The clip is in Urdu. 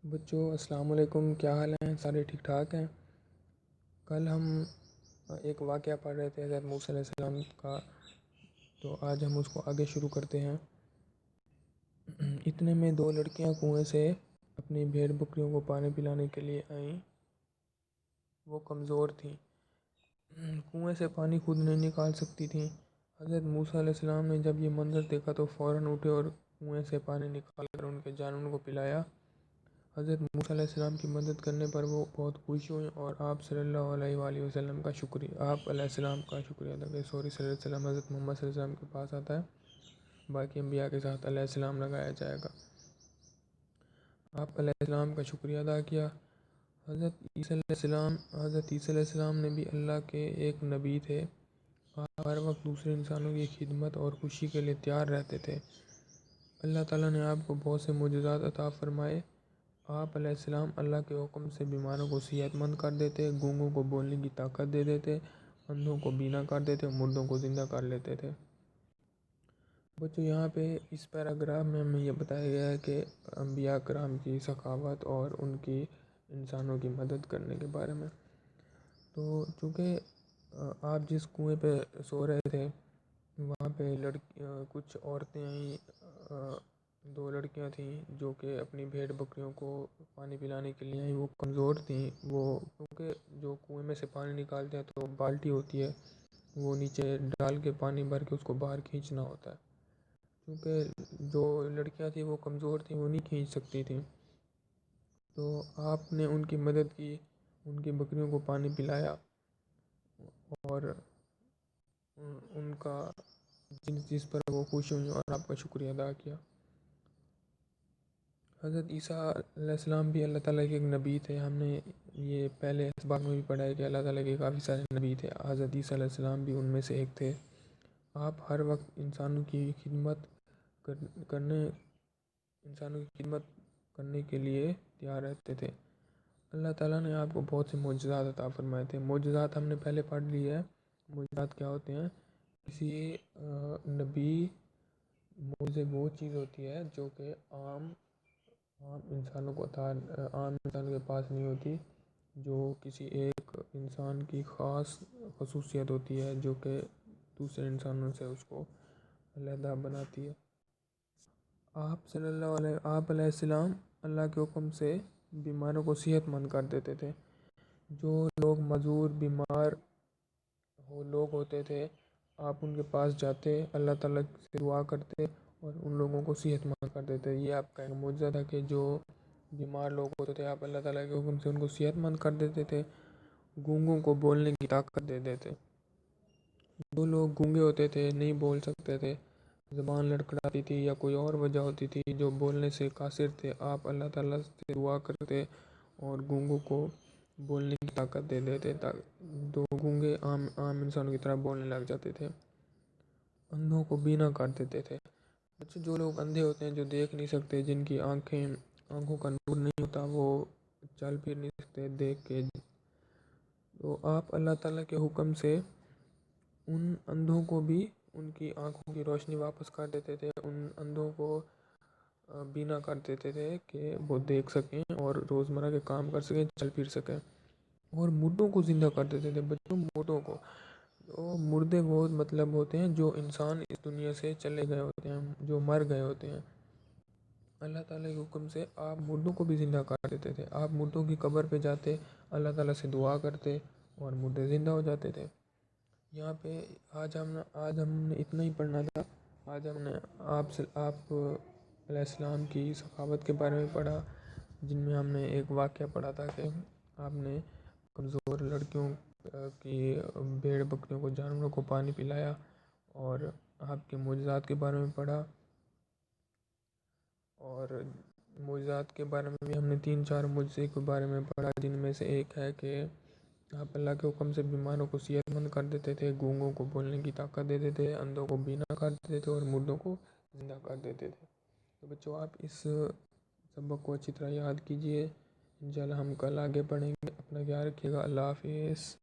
بچوں السلام علیکم، کیا حال ہیں؟ سارے ٹھیک ٹھاک ہیں؟ کل ہم ایک واقعہ پڑھ رہے تھے حضرت موسیٰ علیہ السلام کا، تو آج ہم اس کو آگے شروع کرتے ہیں۔ اتنے میں دو لڑکیاں کنویں سے اپنی بھیڑ بکریوں کو پانی پلانے کے لیے آئیں۔ وہ کمزور تھیں، کنویں سے پانی خود نہیں نکال سکتی تھیں۔ حضرت موسیٰ علیہ السلام نے جب یہ منظر دیکھا تو فوراً اٹھے اور کنویں سے پانی نکال کر ان کے جانوروں کو پلایا۔ حضرت موسیٰ علیہ السلام کی مدد کرنے پر وہ بہت خوش ہوئیں اور آپ صلی اللہ علیہ وآلہ وسلم کا شکریہ ادا کریں۔ صلی اللہ علیہ وسلم حضرت محمد صلی اللہ علیہ وسلم کے پاس آتا ہے، باقی انبیاء کے ساتھ علیہ السلام لگایا جائے گا۔ آپ علیہ السلام کا شکریہ ادا کیا۔ حضرت عیسیٰ علیہ السلام نے بھی اللہ کے ایک نبی تھے۔ آپ ہر وقت دوسرے انسانوں کی خدمت اور خوشی کے لیے تیار رہتے تھے۔ اللہ تعالیٰ نے آپ کو بہت سے معجزات عطا فرمائے۔ آپ علیہ السلام اللہ کے حکم سے بیماروں کو صحت مند کر دیتے، گونگوں کو بولنے کی طاقت دے دیتے، اندھوں کو بینا کر دیتے، مردوں کو زندہ کر لیتے تھے۔ بچوں یہاں پہ اس پیراگراف میں ہمیں یہ بتایا گیا ہے کہ انبیاء کرام کی سخاوت اور ان کی انسانوں کی مدد کرنے کے بارے میں۔ تو چونکہ آپ جس کنویں پہ سو رہے تھے وہاں پہ کچھ عورتیں آئیں، دو لڑکیاں تھیں جو کہ اپنی بھیڑ بکریوں کو پانی پلانے کے لیے آئیں۔ وہ کمزور تھیں، وہ کیونکہ جو کنویں میں سے پانی نکالتے ہیں تو بالٹی ہوتی ہے، وہ نیچے ڈال کے پانی بھر کے اس کو باہر کھینچنا ہوتا ہے۔ کیونکہ جو لڑکیاں تھیں وہ کمزور تھیں، وہ نہیں کھینچ سکتی تھیں، تو آپ نے ان کی مدد کی، ان کی بکریوں کو پانی پلایا اور ان کا جس پر وہ خوش ہوئی اور آپ کا شکریہ ادا کیا۔ حضرت عیسیٰ علیہ السلام بھی اللہ تعالیٰ کے ایک نبی تھے۔ ہم نے یہ پہلے اسباق میں بھی پڑھا ہے کہ اللہ تعالیٰ کے کافی سارے نبی تھے، حضرت عیسیٰ علیہ السلام بھی ان میں سے ایک تھے۔ آپ ہر وقت انسانوں کی خدمت کرنے کے لیے تیار رہتے تھے۔ اللہ تعالیٰ نے آپ کو بہت سے معجزات عطا فرمائے تھے۔ معجزات ہم نے پہلے پڑھ لی ہے۔ معجزات کیا ہوتے ہیں؟ کسی نبی معجزے وہ چیز ہوتی ہے جو کہ عام انسانوں کے پاس نہیں ہوتی، جو کسی ایک انسان کی خاص خصوصیت ہوتی ہے جو کہ دوسرے انسانوں سے اس کو علیحدہ بناتی ہے۔ آپ علیہ السلام اللہ کے حکم سے بیماروں کو صحت مند کر دیتے تھے۔ جو لوگ معذور بیمار لوگ ہوتے تھے، آپ ان کے پاس جاتے، اللہ تعالیٰ سے دعا کرتے اور ان لوگوں کو صحت مند کر دیتے۔ یہ آپ کا ایک معجزہ تھا کہ جو بیمار لوگ ہوتے تھے آپ اللہ تعالیٰ کے حکم سے ان کو صحت مند کر دیتے تھے، گونگوں کو بولنے کی طاقت دے دیتے۔ جو لوگ گونگے ہوتے تھے، نہیں بول سکتے تھے، زبان لڑکھڑاتی تھی یا کوئی اور وجہ ہوتی تھی، جو بولنے سے قاصر تھے، آپ اللہ تعالیٰ سے دعا کرتے اور گونگوں کو بولنے کی طاقت دے دیتے، تو گونگے عام انسانوں کی طرح بولنے لگ جاتے تھے۔ اندھوں کو بینا کر دیتے تھے۔ جو لوگ اندھے ہوتے ہیں، جو دیکھ نہیں سکتے، جن کی آنکھوں کا نور نہیں ہوتا، وہ چل پھر نہیں سکتے دیکھ کے، تو آپ اللہ تعالیٰ کے حکم سے ان اندھوں کو بھی ان کی آنکھوں کی روشنی واپس کر دیتے تھے، ان اندھوں کو بینا کر دیتے تھے کہ وہ دیکھ سکیں اور روزمرہ کے کام کر سکیں، چل پھر سکیں، اور مردوں کو زندہ کر دیتے تھے۔ بچوں مردوں کو، تو مردے وہ مطلب ہوتے ہیں جو انسان اس دنیا سے چلے گئے ہوتے ہیں، جو مر گئے ہوتے ہیں۔ اللہ تعالیٰ کے حکم سے آپ مردوں کو بھی زندہ کر دیتے تھے۔ آپ مردوں کی قبر پہ جاتے، اللہ تعالیٰ سے دعا کرتے اور مردے زندہ ہو جاتے تھے۔ یہاں پہ آج ہم نے اتنا ہی پڑھنا تھا۔ آج ہم نے آپ علیہ السلام کی سخاوت کے بارے میں پڑھا، جن میں ہم نے ایک واقعہ پڑھا تھا کہ آپ نے کمزور لڑکیوں کی بھیڑ بکریوں کو جانوروں کو پانی پلایا، اور آپ کے معجزات کے بارے میں پڑھا، اور معجزات کے بارے میں بھی ہم نے 3-4 معجزے کے بارے میں پڑھا، جن میں سے ایک ہے کہ آپ اللہ کے حکم سے بیماروں کو صحت مند کر دیتے تھے، گونگوں کو بولنے کی طاقت دیتے تھے، اندھوں کو بینا کر دیتے تھے اور مردوں کو زندہ کر دیتے تھے۔ تو بچوں آپ اس سبق کو اچھی طرح یاد کیجئے، انشاءاللہ ہم کل آگے پڑھیں گے۔ اپنا خیال رکھیے گا۔ اللہ حافظ۔